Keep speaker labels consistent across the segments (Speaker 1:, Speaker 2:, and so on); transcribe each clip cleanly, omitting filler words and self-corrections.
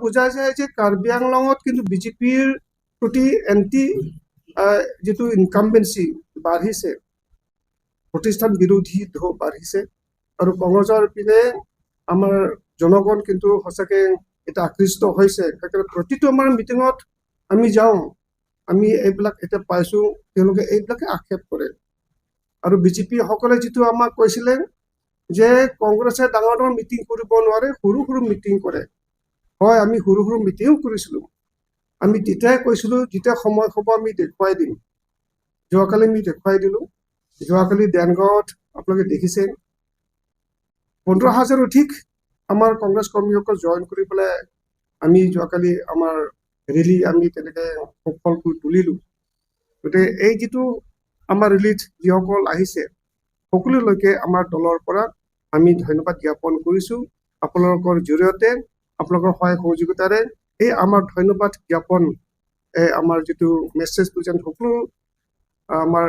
Speaker 1: বুঝা যায় যে কাৰ্বি আংলঙত কিন্তু বিজেপিৰ প্ৰতি এণ্টি যিটো ইনকামবেঞ্চি বাঢ়িছে, প্ৰতিষ্ঠান বিৰোধী ঢৌ বাঢ়িছে, আৰু কংগ্ৰেছৰ পিনে আমাৰ জনগণ কিন্তু সঁচাকে এটা আকৃষ্ট হৈছে। প্ৰতিটো আমাৰ মিটিঙত আমি যাওঁ, আমি এইবিলাক এতিয়া পাইছো, তেওঁলোকে এইবিলাকে আক্ষেপ কৰে। আৰু বিজেপি সকলে যিটো আমাক কৈছিলে যে কংগ্ৰেছে ডাঙৰ ডাঙৰ মিটিং কৰিব নোৱাৰে, সৰু সৰু মিটিং কৰে। হয়, আমি সৰু সৰু মিটিং কৰিছিলো। আমি তেতিয়াই কৈছিলো যেতিয়া সময় হ'ব আমি দেখুৱাই দিম। যোৱাকালি আমি দেখুৱাই দিলো। যোৱাকালি দেনগাঁৱত আপোনালোকে দেখিছে 15,000 অধিক আমাৰ কংগ্ৰেছ কৰ্মীসকল জইন কৰি পেলাই আমি যোৱাকালি আমাৰ ৰেলী আমি তেনেকে সফল কৰি তুলিলো। গতিকে এই যিটো আমাৰ ৰেলীত যিসকল আহিছে সকলোলৈকে আমাৰ দলৰ পৰা আমি ধন্যবাদ জ্ঞাপন কৰিছো। আপোনালোকৰ জৰিয়তে আপোনালোকৰ সহায় সহযোগিতাৰে এই আমাৰ ধন্যবাদ জ্ঞাপন আমাৰ যিটো মেছেজটো যেন সকলো আমাৰ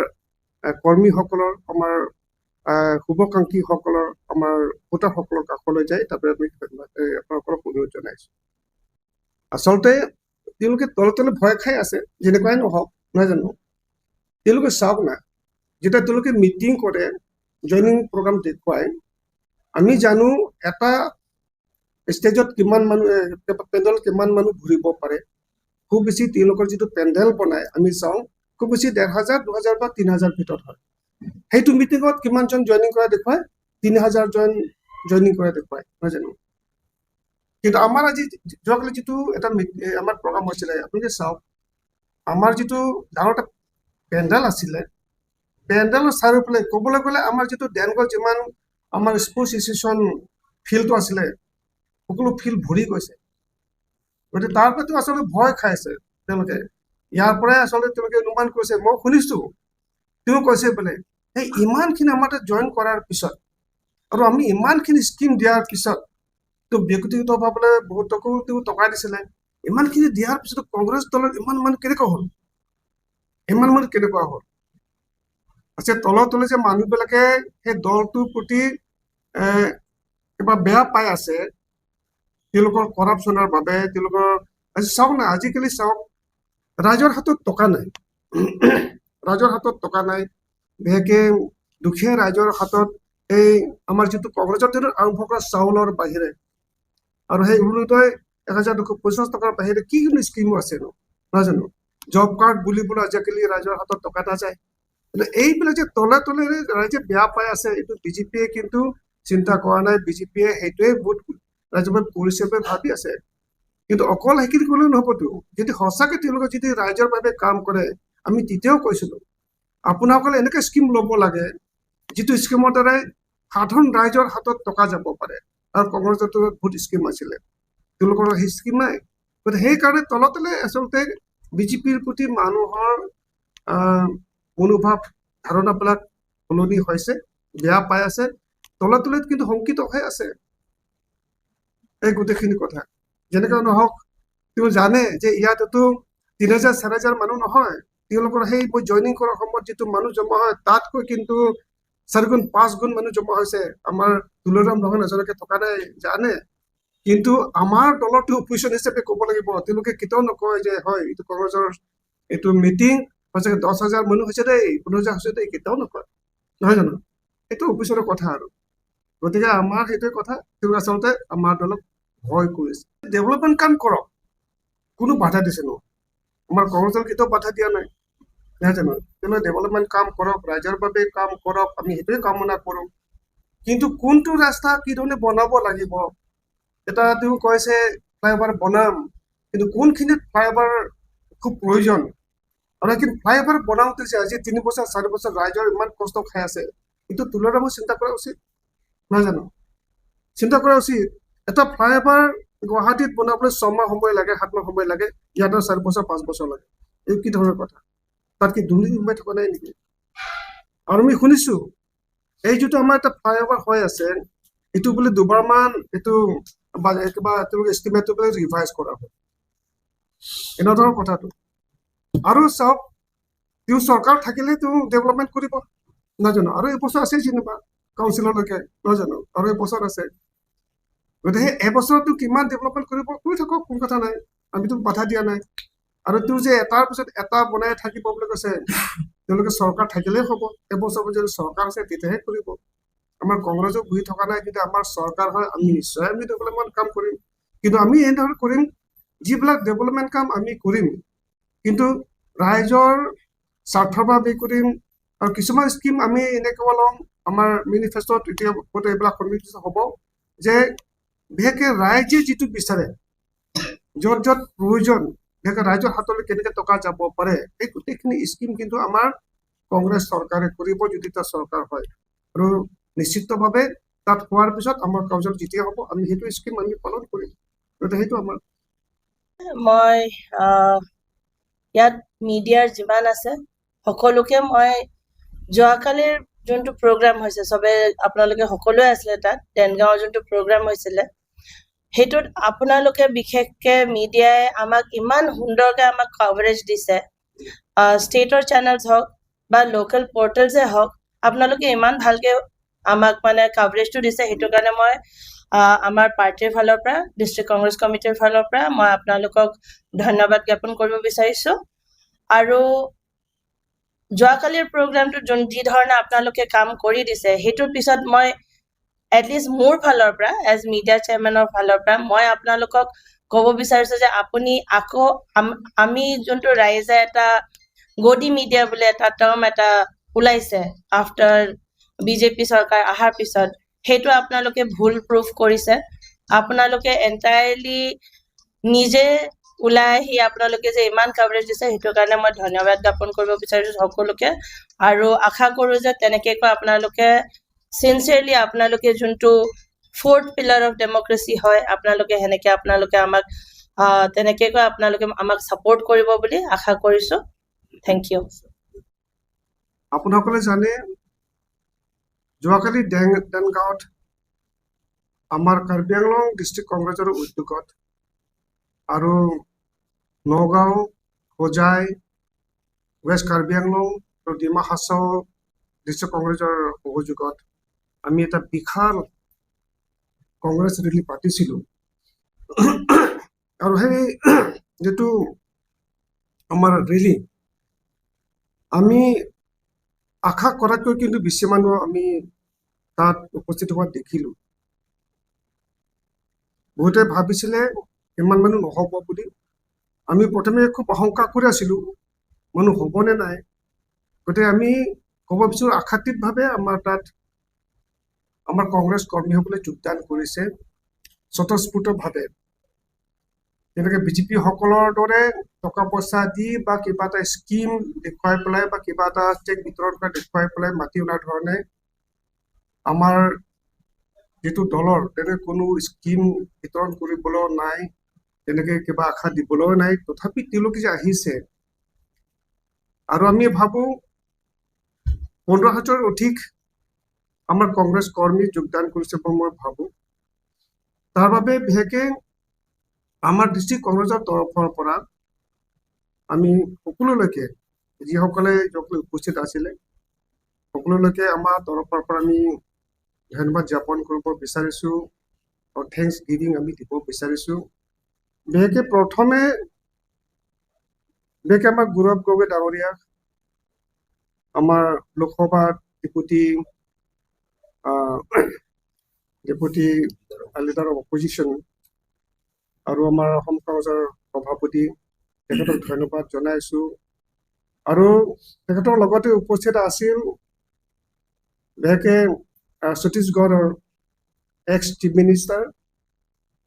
Speaker 1: কৰ্মীসকলৰ, আমাৰ শুভাকাংক্ষীসকলৰ, আমাৰ ভোটাৰসকলৰ কাষলৈ যায়। তাৰপৰা আমি আপোনালোকক অনুৰোধ জনাইছো। আচলতে তেওঁলোকে তলে তলে ভয় খাই আছে, যেনেকুৱাই নহওক, নহয় জানো? তেওঁলোকে চাওক না, যেতিয়া তেওঁলোকে মিটিং কৰে, জইনিং প্ৰগ্ৰাম দেখুৱাই, আমি জানো এটা ষ্টেজত কিমান মানুহ, পেণ্ডেল কিমান মানুহ ঘূৰিব পাৰে। খুব বেছি তেওঁলোকৰ যিটো পেণ্ডেল বনায় আমি চাওঁ, খুব বেছি 1,500, 2,000 বা 3,000 ভিতৰত হয়। সেইটো মিটিঙত কিমানজন জইনিং কৰা দেখুৱায়? 3,000 জন জইনিং কৰা দেখুৱায়, নহয় জানো? কিন্তু আমাৰ আজি যোৱাকালি যিটো এটা আমাৰ প্ৰগ্ৰাম হৈছিলে, আপোনালোকে চাওক, আমাৰ যিটো ডাঙৰ এটা পেণ্ডেল আছিলে, পেণ্ডেলৰ চাৰিওফালে ক'বলৈ গ'লে আমাৰ যিটো দেনগাঁও যিমান আমাৰ স্পৰ্টছ এছ'চিয়েশ্যন ফিল্ডটো আছিলে, সকলো ফিল্ড ভৰি গৈছে। গতিকে তাৰ প্ৰতি আচলতে ভয় খাইছে তেওঁলোকে। ইয়াৰ পৰাই আচলতে তেওঁলোকে অনুমান কৰিছে, মই শুনিছো তেওঁ কৈছে বোলে এই ইমানখিনি আমাৰ জইন কৰাৰ পিছত আৰু আমি ইমানখিনি স্কিম দিয়াৰ পিছত তো ব্যক্তিগতভাৱে বহুতকো তেওঁ টকা দিছিলে, ইমানখিনি দিয়াৰ পিছত কংগ্ৰেছ দলৰ ইমান মানুহ কেনেকুৱা হ'ল? ইমান মানুহ কেনেকুৱা হ'ল? আছে তলে তলে যে মানুহবিলাকে সেই দলটোৰ প্ৰতি কিবা বেয়া পাই আছে, তেওঁলোকৰ কৰাপশ্যনৰ বাবে। তেওঁলোকৰ চাওক না, আজিকালি চাওক, ৰাইজৰ হাতত টকা নাই। ৰাইজৰ হাতত টকা নাই, বিশেষকে দুখীয়া ৰাইজৰ হাতত এই আমাৰ যিটো কংগ্ৰেছৰ দিনত আৰম্ভ কৰা চাউলৰ বাহিৰে আৰু সেই অৰুণোদয় 1,250 টকাৰ বাহিৰে কি কোনো স্কিমো আছে নো, নহয় জানো? জব কাৰ্ড বুলিবলৈ আজিকালি ৰাইজৰ হাতত টকা নাযায়। কিন্তু এইবিলাক যে তলে তলে ৰাইজে বেয়া পাই আছে, এইটো বিজেপিয়ে কিন্তু চিন্তা কৰা নাই। বিজেপিয়ে সেইটোৱে ভোট ৰাইজৰ কৰিছে বুলি ভাবি আছে। কিন্তু অকল সেইখিনি কৰিলেও নহবতো। যদি সঁচাকে তেওঁলোকে যদি ৰাইজৰ বাবে কাম কৰে, আমি তেতিয়াও কৈছিলো আপোনাসকলে এনেকে স্কিম ল'ব লাগে যিটো স্কিমৰ দ্বাৰাই সাধাৰণ ৰাইজৰ হাতত টকা যাব পাৰে। আৰু কংগ্ৰেছৰ বহুত স্কিম আছিলে, তেওঁলোকৰ সেই স্কিম নাই। গতিকে সেইকাৰণে তলে তলে আচলতে বিজেপিৰ প্ৰতি মানুহৰ মনোভাৱ ধাৰণাবিলাক সলনি হৈছে, বেয়া পাই আছে, তলে তলে কিন্তু শংকিত হৈ আছে এই গোটেইখিনি কথা। যেনেকৈ নহওক, তেওঁ জানে যে ইয়াততো 3,000, 4,000 মানুহ নহয়। তেওঁলোকৰ সেই জইনিং কৰাৰ সময়ত যিটো মানুহ জমা হয়, তাতকৈ কিন্তু 4 গুণ 5 গুণ মানুহ জমা হৈছে। আমাৰ তুলৰাম নহয় এজনকে থকা নাই, জানে। কিন্তু আমাৰ দলটো অপজিশ্যন হিচাপে ক'ব লাগিব, তেওঁলোকে কেতিয়াও নকয় যে হয় এইটো কংগ্ৰেছৰ এইটো মিটিং সঁচাকে 10,000 মানুহ হৈছে দেই, 15,000 হৈছে দেই, কেতিয়াও নকয়, নহয় জানো? এইটো অপজিশ্যনৰ কথা। আৰু গতিকে আমাৰ সেইটোৱে কথা, তেওঁ আচলতে আমাৰ দলক ভয় কৰিছে। ডেভেলপমেণ্ট কাম কৰক, কোনো বাধা দিছে নো? আমাৰ কংগ্ৰেছ দল কেতিয়াও বাধা দিয়া নাই, নহয় জানো? তেওঁলোকে ডেভেলপমেণ্ট কাম কৰক, ৰাইজৰ বাবে কাম কৰক, আমি সেইটোৱে কামনা কৰোঁ। কিন্তু কোনটো ৰাস্তা কি ধৰণে বনাব লাগিব, এটা তেওঁ কৈছে ফ্লাইঅভাৰ বনাম, কিন্তু কোনখিনিত ফ্লাইঅভাৰ খুব প্ৰয়োজন, আৰু কিন্তু ফ্লাইঅভাৰ বনাওঁতে যে আজি 3 বছৰ 4 বছৰ ৰাইজৰ ইমান কষ্ট খাই আছে, এইটো তুলনামূলক চিন্তা কৰা উচিত, নহয় জানো? চিন্তা কৰা উচিত। এটা ফ্লাইঅভাৰ গুৱাহাটীত বনাবলৈ 6 মাহ সময় লাগে, 7 মাহ সময় লাগে, ইয়াতে 4 বছৰ 5 বছৰ লাগে। এই কি ধৰণৰ কথা? তাত কি দুৰ্নীতি সোমাই থকা নাই নেকি? আৰু আমি শুনিছো এই যিটো আমাৰ এটা ফ্লাইঅভাৰ হৈ আছে, এইটো বোলে 2বাৰমান এইটো কিবা তেওঁলোকে এষ্টিমেটটো বোলে ৰিভাইজ কৰা হয়, এনেকুৱা ধৰণৰ কথাটো। আৰু চাওক, তেওঁ চৰকাৰ থাকিলে তেওঁ ডেভেলপমেণ্ট কৰিব, নহয় জানো? আৰু এবছৰ আছে যেনিবা কাউন্সিলৰলৈকে, নহয় জানো? আৰু এবছৰ আছে। গতিকে এবছৰতো কিমান ডেভেলপমেণ্ট কৰি থাকক, কোনো কথা নাই, আমিতো বাধা দিয়া নাই। আৰু তেওঁ যে এটাৰ পিছত এটা বনাই থাকিব বুলি কৈছে, তেওঁলোকে চৰকাৰ থাকিলেই হ'ব, এবছৰ যদি চৰকাৰ আছে তেতিয়াহে কৰিব। আমাৰ কংগ্ৰেছো বহি থকা নাই, যদি আমাৰ চৰকাৰ হয় আমি নিশ্চয় আমি ডেভেলপমেণ্ট কাম কৰিম। কিন্তু আমি এনেধৰণে কৰিম, যিবিলাক ডেভেলপমেণ্ট কাম আমি কৰিম, কিন্তু ৰাইজৰ স্বাৰ্থৰ বাবে কৰিম। আৰু কিছুমান স্কিম আমি এনেকৈ ল'ম, আমাৰ মেনিফেষ্টত এতিয়া এইবিলাক সন্নিৱিষ্ট হ'ব যে বিশেষকৈ ৰাইজে যিটো বিচাৰে, য'ত য'ত প্ৰয়োজন, বিশেষকৈ ৰাইজৰ হাতলৈ কেনেকৈ টকা যাব পাৰে, এই গোটেইখিনি স্কিম কিন্তু আমাৰ কংগ্ৰেছ চৰকাৰে কৰিব, যদি তাৰ চৰকাৰ হয়। আৰু নিশ্চিতভাৱে তাত হোৱাৰ পিছত আমাৰ কাৰ্যত যেতিয়া হ'ব, আমি সেইটো স্কিম আমি পালন কৰিম। গতিকে সেইটো আমাৰ
Speaker 2: মই ইয়াত মিডিয়াৰ যিমান আছে সকলোকে মই যোৱাকালিৰ যোনটো প্ৰগ্ৰাম হৈছে, চবে আপোনালোকে সকলোৱে আছিলে তাত, দেনগাঁৱৰ যোনটো প্ৰগ্ৰাম হৈছিলে, সেইটোত আপোনালোকে বিশেষকে মিডিয়াই আমাক ইমান সুন্দৰকে আমাক কভাৰেজ দিছে, ষ্টেটৰ চেনেলছ হওক বা লোকেল পৰ্টেলছে হওক, আপোনালোকে ইমান ভালকে আমাক মানে কভাৰেজটো দিছে। সেইটো কাৰণে মই আমাৰ পাৰ্টিৰ ফালৰ পৰা, ডিষ্ট্ৰিক্ট কংগ্ৰেছ কমিটিৰ ফালৰ পৰা মই আপোনালোকক ধন্যবাদ জ্ঞাপন কৰিব বিচাৰিছো। আৰু যোৱাকালিৰ প্ৰগ্ৰামটোত যি ধৰণে আপোনালোকে কাম কৰি দিছে, সেইটোৰ পিছত মই এটলিষ্ট মোৰ ফালৰ পৰা, এজ মিডিয়া চেয়াৰমেনৰ ফালৰ পৰা মই আপোনালোকক ক'ব বিচাৰিছো যে আপুনি আকৌ আমি যোনটো ৰাইজে এটা গদি মিডিয়া বুলি এটা টাৰ্ম এটা ওলাইছে আফটাৰ বিজেপি চৰকাৰ অহাৰ পিছত, সেইটো আপোনালোকে ভুল প্ৰুফ কৰিছে। আপোনালোকে এণ্টায়াৰলি নিজে ওলাই আহি আপোনালোকে যে ইমান কভাৰেজ দিছে, সেইটো কাৰণে মই ধন্যবাদ জ্ঞাপন কৰিব বিচাৰিছো সকলোকে। আৰু আশা কৰো যে তেনেকৈ আপোনালোকে চিনচিয়াৰলি আপোনালোকে যোনটো 4th পিলাৰ অফ ডেমক্ৰেচি হয়, আপোনালোকে সেনেকে আপোনালোকে আমাক তেনেকৈ আপোনালোকে আমাক ছাপোৰ্ট কৰিব বুলি আশা কৰিছো। Thank U.
Speaker 1: আপোনাসকলে জানে, যোৱাকালি দেনগাঁৱত আমাৰ কাৰ্বি আংলং ডিষ্ট্ৰিক্ট কংগ্ৰেছৰ উদ্যোগত আৰু নগাঁও, হোজাই, ৱেষ্ট কাৰ্বি আংলং আৰু ডিমা হাছাও ডিষ্ট্ৰিক্ট কংগ্ৰেছৰ সহযোগত আমি এটা বিশাল কংগ্ৰেছ ৰেলী পাতিছিলোঁ। আৰু সেই যিটো আমাৰ ৰেলী, আমি আশা কৰাতকৈ কিন্তু বেছি মানুহ আমি তাত উপস্থিত হোৱা দেখিলোঁ। বহুতে ভাবিছিলে ইমান মানুহ নহ'ব বুলি। আমি প্ৰথমে খুব আশংকা কৰি আছিলোঁ মানুহ হ'বনে নাই। গতিকে আমি ক'ব বিচাৰোঁ, আশাতীতভাৱে আমাৰ তাত আমাৰ কংগ্ৰেছ কৰ্মীসকলে যোগদান কৰিছে স্বতঃস্ফূৰ্তভাৱে। যেনেকৈ বিজেপি সকলৰ দৰে টকা পইচা দি বা কিবা এটা স্কিম দেখুৱাই পেলাই বা কিবা এটা চেক বিতৰণ কৰা দেখুৱাই পেলাই মাতি অনাৰ ধৰণে আমাৰ যিটো দলৰ তেনে কোনো স্কিম বিতৰণ কৰিবলৈও নাই, তেনেকৈ কিবা আশা দিবলৈও নাই। তথাপি তেওঁলোকে যে আহিছে, আৰু আমি ভাবোঁ 15,000 অধিক আমাৰ কংগ্ৰেছ কৰ্মী যোগদান কৰিছে বুলি মই ভাবোঁ। তাৰ বাবে বিশেষকৈ আমাৰ ডিষ্ট্ৰিক্ট কংগ্ৰেছৰ তৰফৰ পৰা আমি সকলোলৈকে, যিসকলে উপস্থিত আছিলে সকলোলৈকে আমাৰ তৰফৰ পৰা আমি ধন্যবাদ জ্ঞাপন কৰিব বিচাৰিছোঁ আৰু থেংকছ গিভিং আমি দিব বিচাৰিছোঁ। বিশেষকৈ প্ৰথমে আমাৰ গৌৰৱ গগৈ ডাঙৰীয়া, আমাৰ Lok Sabha deputy leader of opposition আৰু আমাৰ অসম কংগ্ৰেছৰ সভাপতি, তেখেতক ধন্যবাদ জনাইছোঁ। আৰু তেখেতৰ লগতে উপস্থিত আছিল বিশেষকৈ ছত্তীশগড়ৰ x chief minister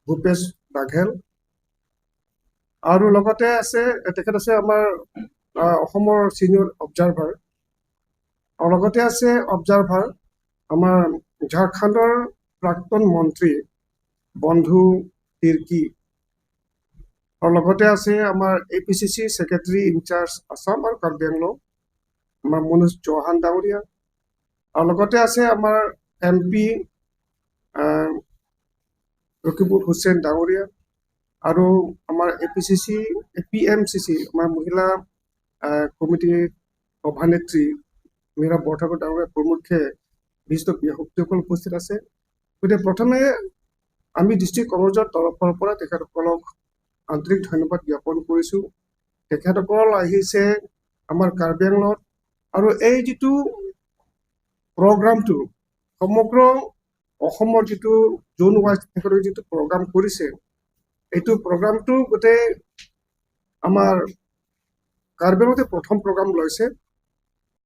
Speaker 1: Bhupesh Baghel, আৰু লগতে তেখেত আছে আমাৰ অসমৰ ছিনিয়ৰ অবজাৰ্ভাৰ, আৰু লগতে আছে অবজাৰ্ভাৰ আমাৰ ঝাৰখণ্ডৰ প্ৰাক্তন মন্ত্ৰী বন্ধু তিৰ্কী, আৰু লগতে আছে আমাৰ APCC ছেক্ৰেটাৰী ইনচাৰ্জ আছাম আৰু কাৰ্বি আংলং আমাৰ মনোজ চৌহান ডাঙৰীয়া, আৰু লগতে আছে আমাৰ MP ৰকিবুল হুছেইন ডাঙৰীয়া, আৰু আমাৰ PMCC আমাৰ মহিলা কমিটিৰ সভানেত্ৰী মীৰা বৰঠাকুৰ ডাঙৰীয়া প্ৰমুখ্যে বিশিষ্ট ব্যক্তিসকল উপস্থিত আছে। গতিকে প্ৰথমে আমি ডিষ্ট্ৰিক্ট কংগ্ৰেছৰ তৰফৰ পৰা তেখেতসকলক আন্তৰিক ধন্যবাদ জ্ঞাপন কৰিছোঁ। তেখেতসকল আহিছে আমাৰ কাৰ্বি আংলঙত, আৰু এই যিটো প্ৰগ্ৰামটো সমগ্ৰ অসমৰ যিটো জোন ৱাইজ তেখেতে যিটো প্ৰগ্ৰাম কৰিছে, এইটো প্ৰগ্ৰামটো গোটেই আমাৰ কাৰ্বি আংলঙতে প্ৰথম প্ৰগ্ৰাম লৈছে।